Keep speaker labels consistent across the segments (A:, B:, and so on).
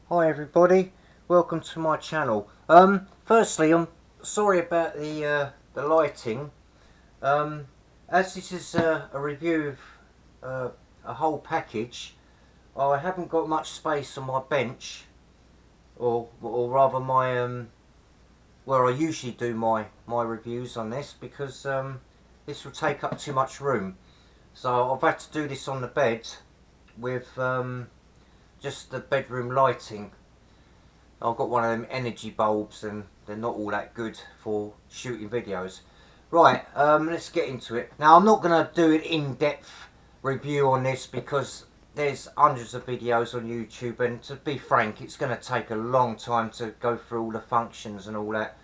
A: Hi everybody, welcome to my channel. Firstly, I'm sorry about the lighting. As this is a review of a whole package, I haven't got much space on my bench, or rather my where I usually do my reviews on this, because this will take up too much room. So I've had to do this on the bed with just the bedroom lighting. I've got one of them energy bulbs and they're not all that good for shooting videos. Right, let's get into it. Now I'm not going to do an in-depth review on this because there's hundreds of videos on YouTube, and to be frank, it's going to take a long time to go through all the functions and all that.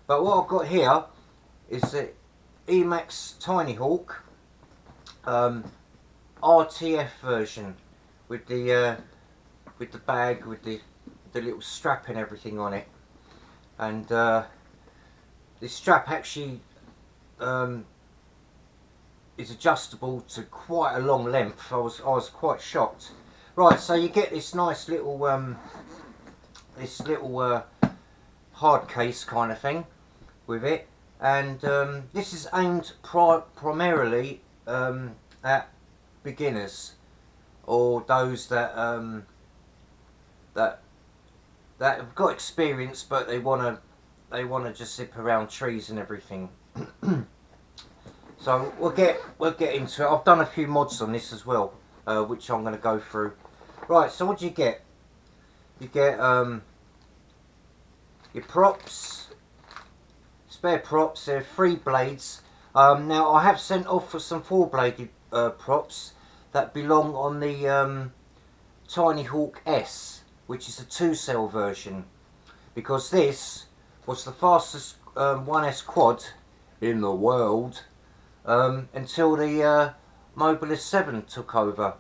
A: But what I've got here is the Emax Tiny Hawk RTF version with the bag with the little strap and everything on it, and this strap actually is adjustable to quite a long length. I was quite shocked. Right, so you get this nice little hard case kind of thing with it, and this is aimed primarily at beginners, or those that that have got experience but they wanna just zip around trees and everything. So we'll get into it. I've done a few mods on this as well, which I'm going to go through. Right, so what do you get? You get your props, spare props. They're 3 blades. Now I have sent off for some 4-bladed props that belong on the Tiny Hawk S, which is a 2-cell version, because this was the fastest 1S quad in the world until the Mobilis 7 took over.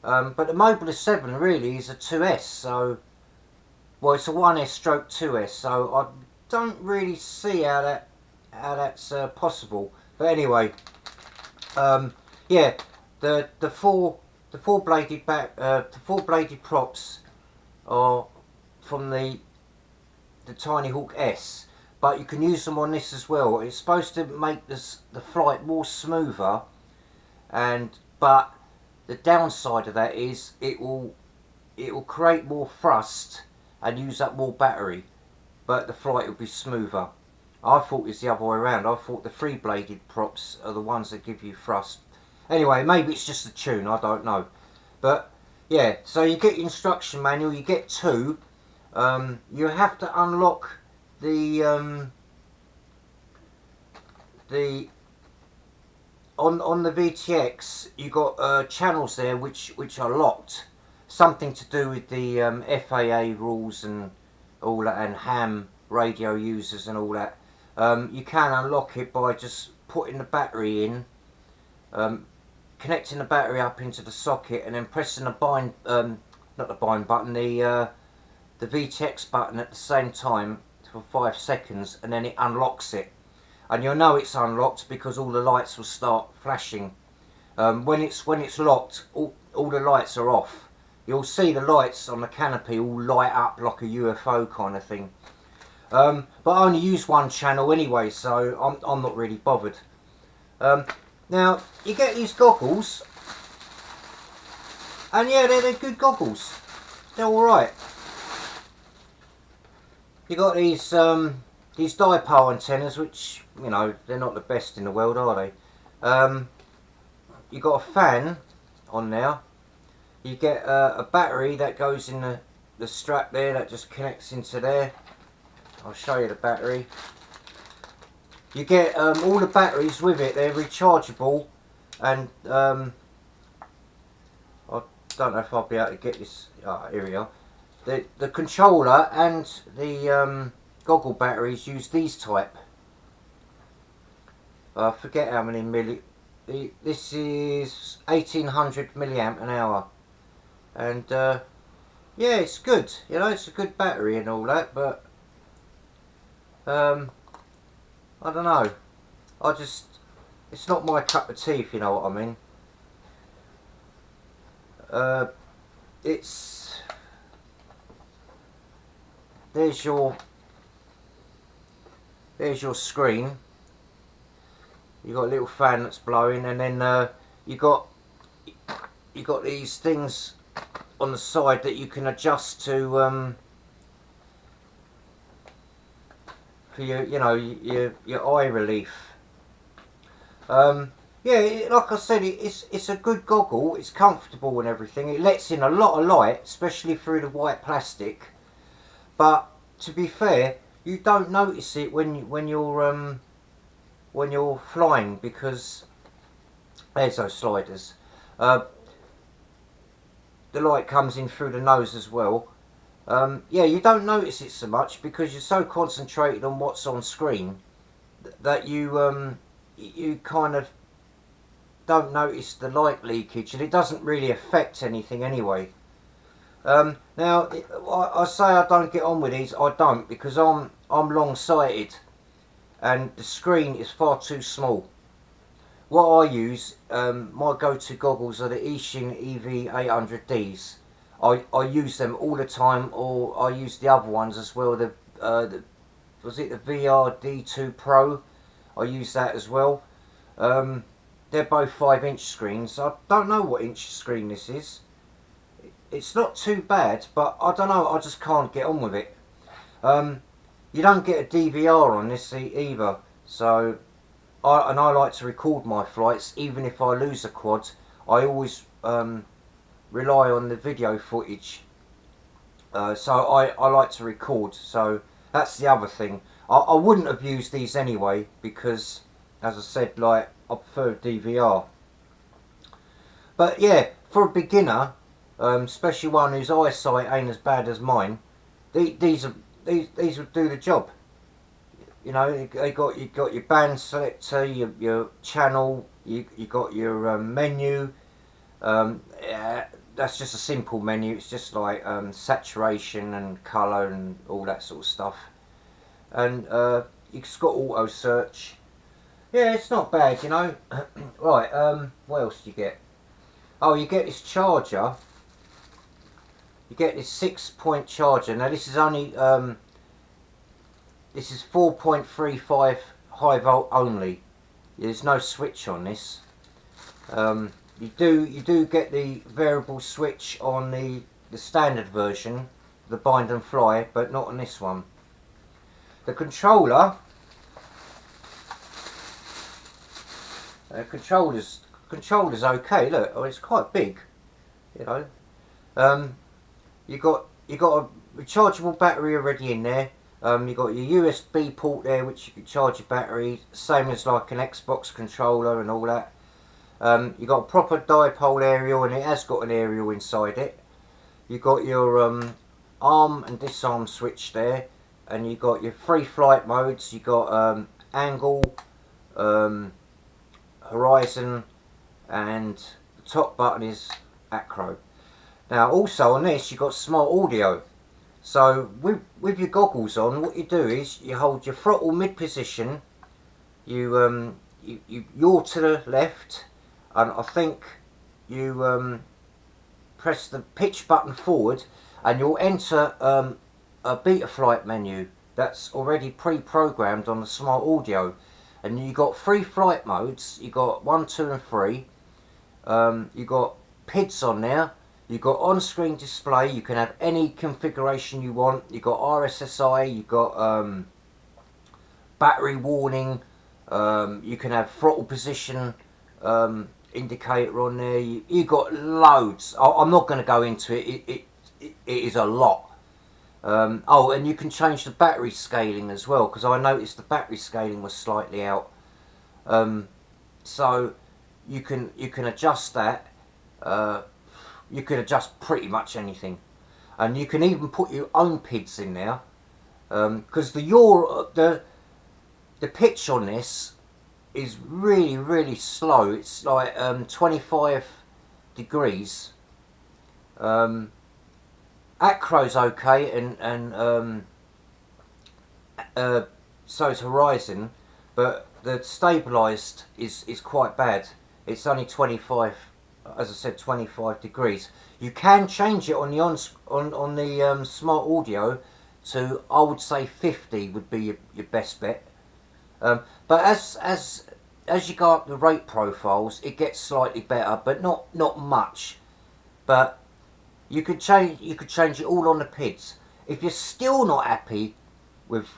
A: But the Mobilis 7 really is a 2S, so, well, it's a 1S stroke 2S, so I don't really see how that's possible. But anyway, yeah, the four bladed props are from the Tiny Hawk S, but you can use them on this as well. It's supposed to make the flight more smoother, but the downside of that is it will create more thrust and use up more battery, but the flight will be smoother. I thought it's the other way around. I thought the 3-bladed props are the ones that give you thrust. Anyway, maybe it's just a tune, I don't know. But yeah, so you get your instruction manual, you get 2. You have to unlock the on the VTX. You got channels there which are locked. Something to do with the FAA rules and all that, and ham radio users and all that. You can unlock it by just putting the battery in, connecting the battery up into the socket, and then pressing the bind, not the bind button, the VTX button at the same time for 5 seconds, and then it unlocks it. And you'll know it's unlocked because all the lights will start flashing. When it's locked, all the lights are off. You'll see the lights on the canopy all light up like a UFO kind of thing. But I only use one channel anyway, so I'm not really bothered. Now you get these goggles, and yeah, they're good goggles. They're all right. You got these dipole antennas, which, you know, they're not the best in the world, are they? You got a fan on there. You get a battery that goes in the strap there, that just connects into there. I'll show you the battery. You get all the batteries with it. They're rechargeable, and I don't know if I'll be able to get this. Here we are. The controller and the goggle batteries use these type. I forget how many this is 1800 milliamp an hour, and yeah, it's good. You know, it's a good battery and all that, but I don't know. It's not my cup of tea, if you know what I mean. It's there's your screen. You got a little fan that's blowing, and then you got these things on the side that you can adjust to for your eye relief. Yeah, like I said, it's a good goggle. It's comfortable and everything. It lets in a lot of light, especially through the white plastic. But to be fair, you don't notice it when you're flying, because there's those sliders. The light comes in through the nose as well. Yeah, you don't notice it so much because you're so concentrated on what's on screen that you kind of don't notice the light leakage, and it doesn't really affect anything anyway. Now, I say I don't get on with these. I don't, because I'm long-sighted and the screen is far too small. What I use, my go-to goggles are the Ishin EV800Ds. I use them all the time, or I use the other ones as well. Was it the VRD2 Pro? I use that as well. They're both 5-inch screens. I don't know what inch screen this is. It's not too bad, but I don't know. I just can't get on with it. You don't get a DVR on this either, so I like to record my flights. Even if I lose a quad, I always rely on the video footage. So I like to record. So that's the other thing. I wouldn't have used these anyway because, as I said, like, I prefer DVR. But yeah, for a beginner, especially one whose eyesight ain't as bad as mine, these would do the job. You know, you got your band selector, your channel, you got your menu. Yeah, that's just a simple menu. It's just like saturation and colour and all that sort of stuff. And it's got auto search. Yeah, it's not bad, you know. Right, what else do you get? Oh, you get this charger. You get this 6-point charger. Now this is only this is 4.35 high volt only. There's no switch on this. You do get the variable switch on the standard version, the bind and fly, but not on this one. The controller's okay. Look, oh, it's quite big, you know. You got a rechargeable battery already in there. You got your USB port there, which you can charge your battery, same as like an Xbox controller and all that. You got a proper dipole aerial, and it has got an aerial inside it. You got your arm and disarm switch there, and you got your 3 flight modes. You got angle, horizon, and the top button is acro. Now also on this you got smart audio. So with your goggles on, what you do is you hold your throttle mid position. You're to the left, and I think you press the pitch button forward, and you'll enter a beta flight menu that's already pre-programmed on the smart audio. And you got 3 flight modes. You got 1, 2 and 3. You got PIDs on there. You got on-screen display. You can have any configuration you want. You got RSSI. You got battery warning. You can have throttle position indicator on there. You got loads. I'm not going to go into it. It is a lot. Oh, and you can change the battery scaling as well, because I noticed the battery scaling was slightly out. So you can adjust that. You can adjust pretty much anything, and you can even put your own PIDs in there. Because the pitch on this is really slow. It's like 25 degrees. Acro's okay, and so is horizon, but the stabilised is quite bad. It's only 25, as I said, 25 degrees. You can change it on the smart audio to, I would say 50 would be your best bet. But as you go up the rate profiles, it gets slightly better, but not much. But you could change it all on the PIDs. If you're still not happy with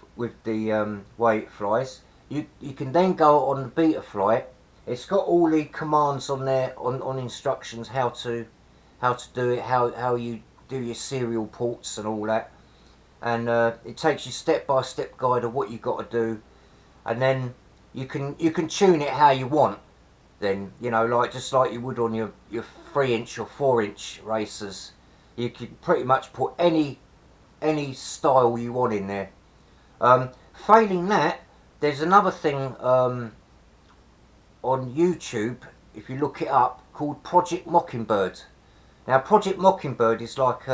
A: the way it flies, you can then go on the Betaflight. It's got all the commands on there, on instructions how to do it, how you do your serial ports and all that, and it takes you step by step guide of what you got to do, and then you can tune it how you want. Then, you know, like just like you would on your 3-inch or 4-inch racers, you can pretty much put any style you want in there. Failing that, there's another thing on YouTube, if you look it up, called Project Mockingbird. Now, Project Mockingbird is like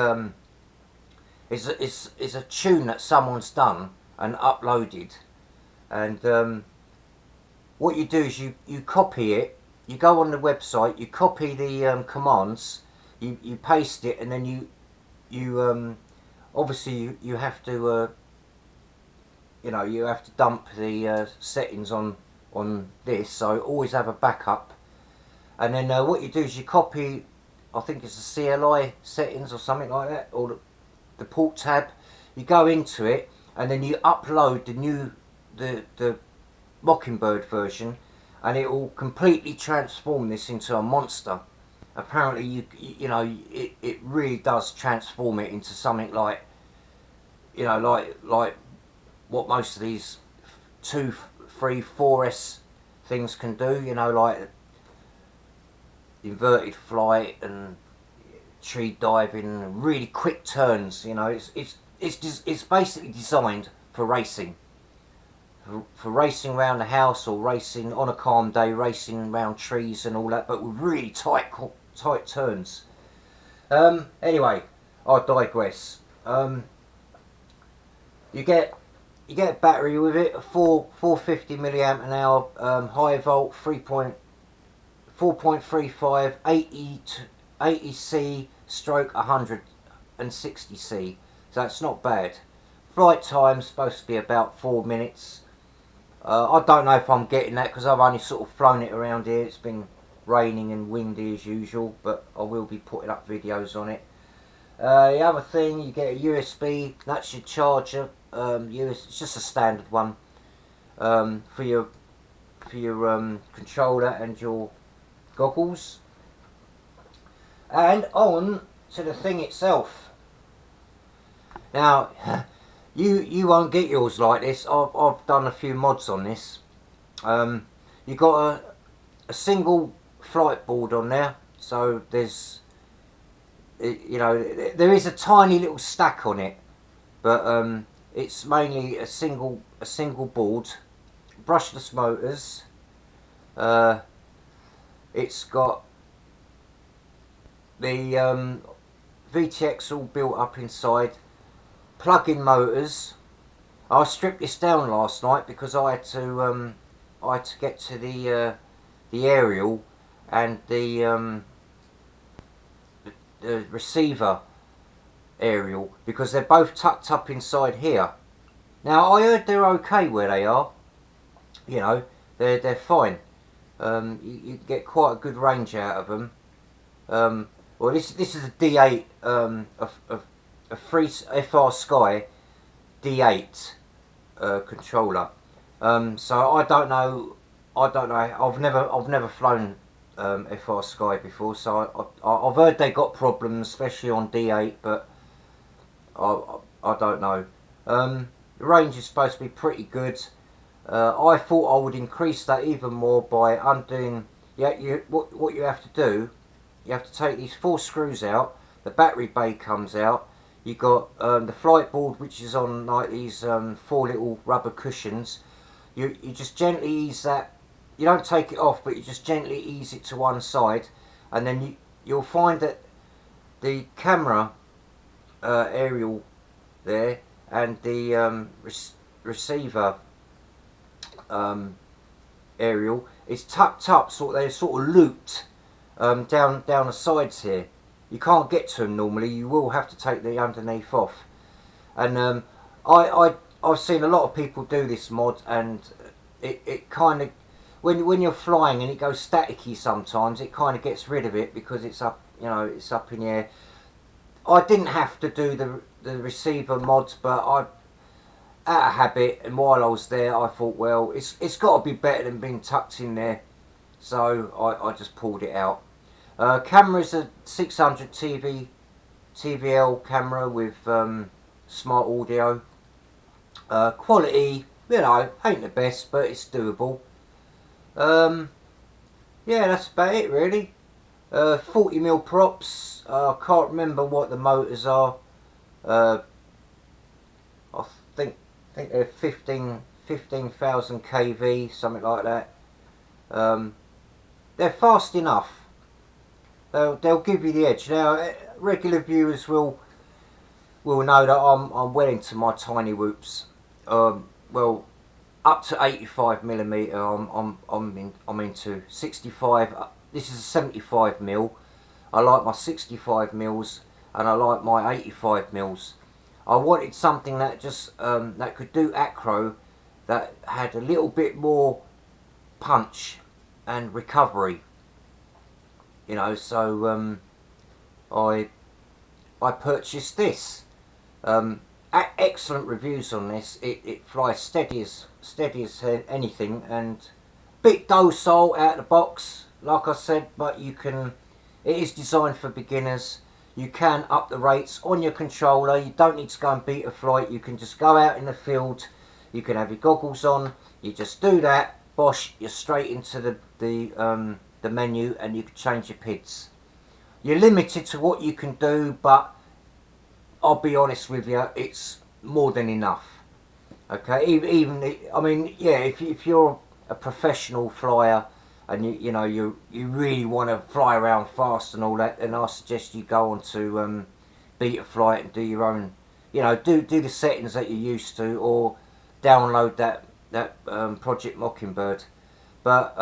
A: is a tune that someone's done and uploaded, and what you do is you copy it. You go on the website, you copy the commands, you paste it, and then you obviously you have to you know, you have to dump the settings on this, so always have a backup. And then what you do is you copy, I think it's the CLI settings or something like that, or the port tab. You go into it, and then you upload the Mockingbird version, and it will completely transform this into a monster. Apparently, you know, it really does transform it into something like, you know, like what most of these 2, 3, 4S things can do. You know, like inverted flight and tree diving and really quick turns. You know, it's basically designed for racing. For racing around the house, or racing on a calm day, racing around trees and all that, but with really tight turns. Anyway, I digress. You get a battery with it, a 450 milliamp an hour, high volt, 4.35, 80C stroke 160C. So that's not bad. Flight time's supposed to be about 4 minutes. I don't know if I'm getting that because I've only sort of flown it around here. It's been raining and windy as usual, but I will be putting up videos on it. The other thing, you get a USB. That's your charger. It's just a standard one for your controller and your goggles. And on to the thing itself. Now, you won't get yours like this. I've done a few mods on this. You got a single flight board on there, so there's, you know, there is a tiny little stack on it, but it's mainly a single board. Brushless motors. It's got the VTX all built up inside. Plug-in motors. I stripped this down last night because I had to get to the aerial and the receiver aerial, because they're both tucked up inside here. Now, I heard they're okay where they are. You know, they're fine. You get quite a good range out of them. Well, this is a D8 a free FR Sky D8 controller. So I don't know. I've never flown FR Sky before, so I've heard they got problems, especially on D8, but I don't know. The range is supposed to be pretty good. I thought I would increase that even more by undoing. What you have to do, you have to take these 4 screws out. The battery bay comes out. You got the flight board, which is on like these 4 little rubber cushions. You just gently ease that. You don't take it off, but you just gently ease it to one side, and then you'll find that the camera aerial there and the receiver aerial is tucked up, they're sort of looped down the sides here. You can't get to them normally. You will have to take the underneath off. And I've seen a lot of people do this mod, and it kind of, when you're flying and it goes staticky sometimes, it kind of gets rid of it because it's up, you know, it's up in the air. I didn't have to do the receiver mods, but out of habit, and while I was there, I thought, well, it's got to be better than being tucked in there, so I just pulled it out. Camera's a 600 TVL camera with smart audio. Quality, you know, ain't the best, but it's doable. Yeah, that's about it really. 40mm props. I can't remember what the motors are. I think they're 15,000 kV, something like that. They're fast enough. They'll give you the edge. Now, regular viewers will know that I'm well into my tiny whoops. Well, up to 85mm. I'm into 65. This is a 75mm. I like my 65mm, and I like my 85mm. I wanted something that just that could do acro, that had a little bit more punch and recovery. You know, so I purchased this. Excellent reviews on this. It flies steady as anything, and bit docile out of the box, like I said. But you can. It is designed for beginners. You can up the rates on your controller. You don't need to go and beta flight. You can just go out in the field. You can have your goggles on. You just do that. Bosh, you're straight into the menu, and you can change your PIDs. You're limited to what you can do, but I'll be honest with you, it's more than enough. Okay, even I mean, yeah, if you're a professional flyer and you really want to fly around fast and all that, then I suggest you go on to Beta Flight and do your own, do the settings that you're used to, or download that Project Mockingbird. But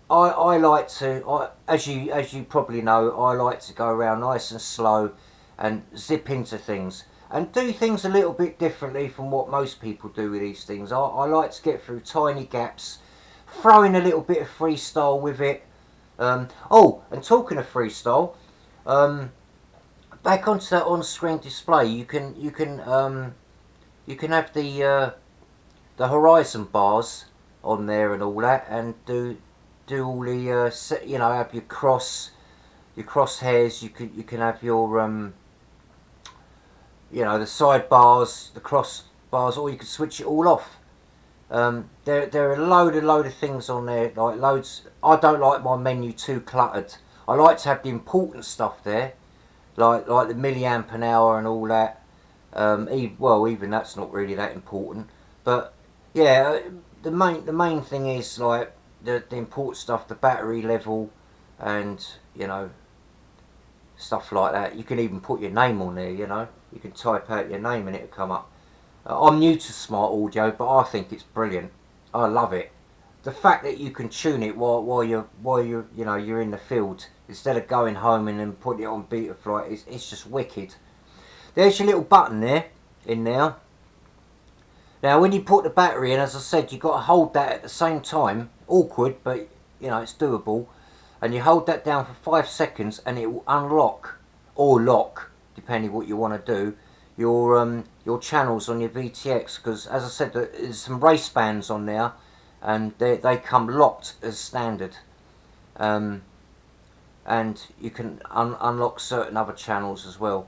A: I like to, as you probably know, I like to go around nice and slow and zip into things and do things a little bit differently from what most people do with these things. I like to get through tiny gaps, throw in a little bit of freestyle with it. Oh, and talking of freestyle, back onto that on-screen display, you can have the horizon bars on there and all that, and do all the have your crosshairs. You can have your the side bars, the cross bars, or you can switch it all off. There are a load of things on there, like loads. I don't like my menu too cluttered. I like to have the important stuff there, like the milliamp an hour and all that. Even that's not really that important, but yeah, the main thing is like the important stuff, the battery level, and stuff like that. You can even put your name on there. You can type out your name and it'll come up. I'm new to smart audio, but I think it's brilliant. I love it. The fact that you can tune it while you're in the field, instead of going home and then putting it on Beta Flight, it's just wicked. There's your little button there, in there. Now when you put the battery in, as I said, you've got to hold that at the same time. Awkward, but it's doable. And you hold that down for 5 seconds and it will unlock, or lock, depending what you want to do, your channels on your VTX. Because as I said, there's some race bands on there, and they come locked as standard. And you can unlock certain other channels as well.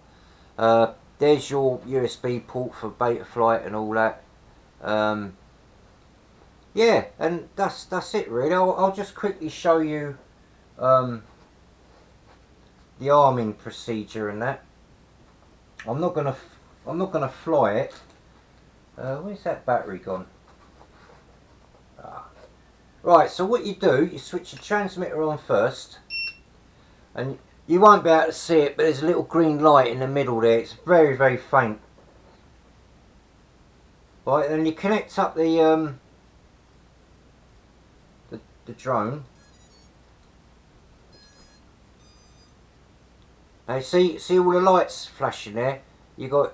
A: There's your USB port for Beta Flight and all that. Yeah, and that's it really. I'll just quickly show you the arming procedure and that. I'm not gonna fly it. Where's that battery gone? Right, so what you do, you switch your transmitter on first, and you won't be able to see it, but there's a little green light in the middle there. It's very, very faint. Right, then you connect up the drone. Now see all the lights flashing there. You got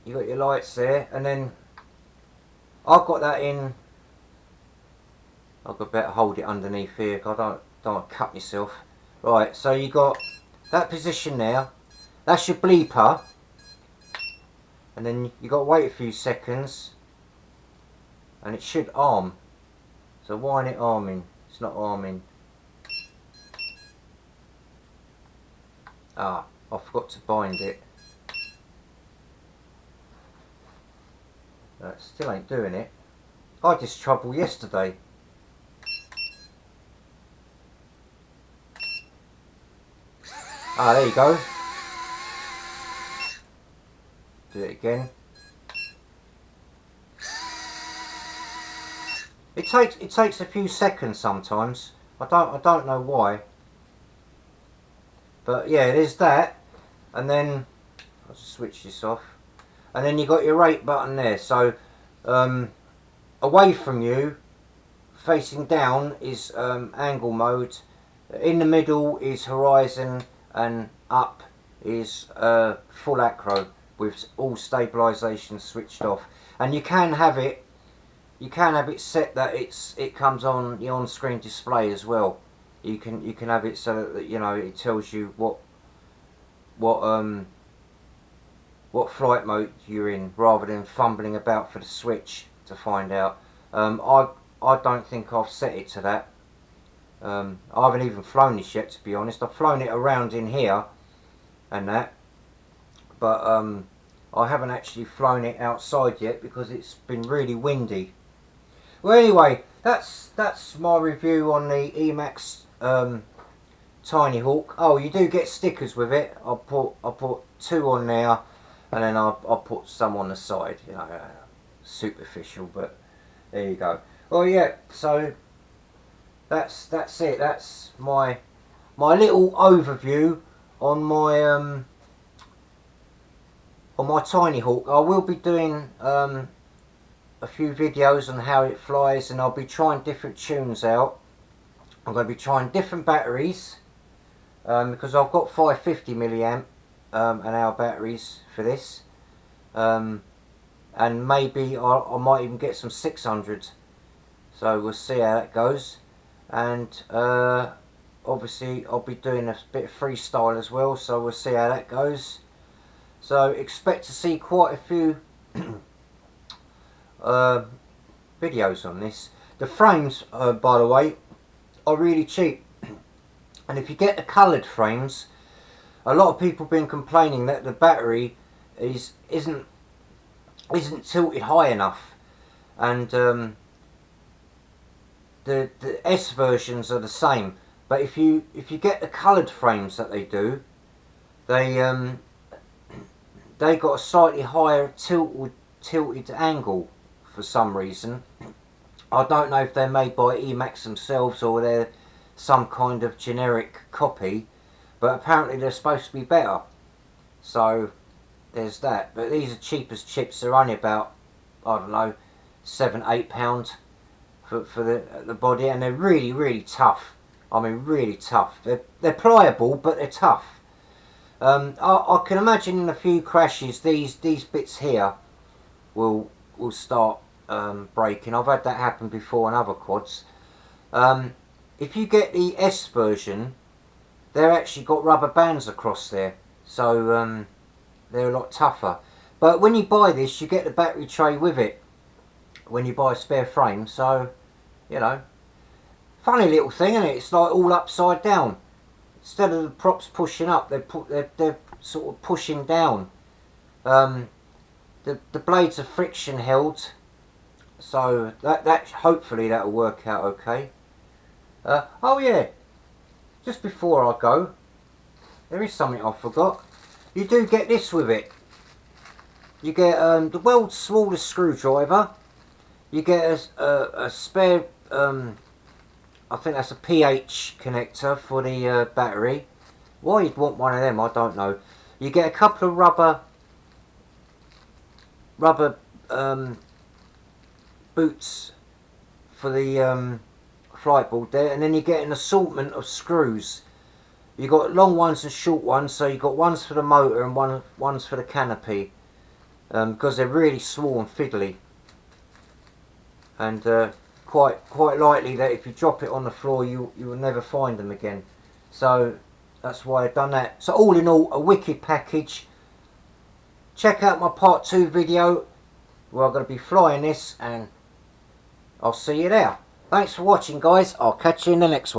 A: you got your lights there, and then I've got that in. I've got better hold it underneath here, because I don't want to cut myself. Right, so you got that position there. That's your bleeper, and then you got to wait a few seconds, and it should arm. So why isn't it arming? It's not arming. Ah, I forgot to bind it. That still ain't doing it. I had this trouble yesterday. Ah, there you go. Do it again. It takes a few seconds sometimes. I don't know why. But yeah, there's that. And then I'll just switch this off. And then you got your rate button there. So away from you, facing down is angle mode. In the middle is horizon, and up is full acro with all stabilisation switched off. And you can have it set that it comes on the on-screen display as well. You can have it so that, you know, it tells you what flight mode you're in, rather than fumbling about for the switch to find out. I don't think I've set it to that. I haven't even flown this yet, to be honest. I've flown it around in here and that, but I haven't actually flown it outside yet because it's been really windy. Well, anyway, that's my review on the Emax Tiny Hawk. Oh, you do get stickers with it. I put 2 on there, and then I put some on the side. You know, superficial, but there you go. Well, yeah. So that's it. That's my little overview on my Tiny Hawk. I will be doing a few videos on how it flies, and I'll be trying different tunes out. I'm going to be trying different batteries because I've got 550 milliamp an hour batteries for this, and maybe I might even get some 600. So we'll see how that goes. And obviously I'll be doing a bit of freestyle as well, so we'll see how that goes. So expect to see quite a few videos on this. The frames, by the way, are really cheap, and if you get the coloured frames, a lot of people have been complaining that the battery isn't tilted high enough, and the S versions are the same. But if you get the coloured frames that they do, they got a slightly higher tilted angle for some reason. I don't know if they're made by Emax themselves or they're some kind of generic copy, but apparently they're supposed to be better. So there's that. But these are cheap as chips. They're only about, I don't know, £7-8 for the body, and they're really tough. I mean, really tough. They're pliable, but they're tough. I can imagine in a few crashes these bits here will start breaking. I've had that happen before on other quads. If you get the S version, they're actually got rubber bands across there, so they're a lot tougher. But when you buy this, you get the battery tray with it when you buy a spare frame. So, you know, funny little thing, isn't it? It's like all upside down. Instead of the props pushing up, they're sort of pushing down. The blades are friction held, so that hopefully that'll work out okay. Oh yeah, just before I go, there is something I forgot. You do get this with it. You get the world's smallest screwdriver. You get a spare, I think that's a pH connector for the battery. Why you'd want one of them, I don't know. You get a couple of rubber boots for the flight board there, and then you get an assortment of screws. You got long ones and short ones, so you got ones for the motor and ones for the canopy. because they're really small and fiddly, and quite likely that if you drop it on the floor you will never find them again. So that's why I've done that. So all in all, a wicked package. Check out my part 2 video where I'm going to be flying this, and I'll see you there. Thanks for watching, guys. I'll catch you in the next one.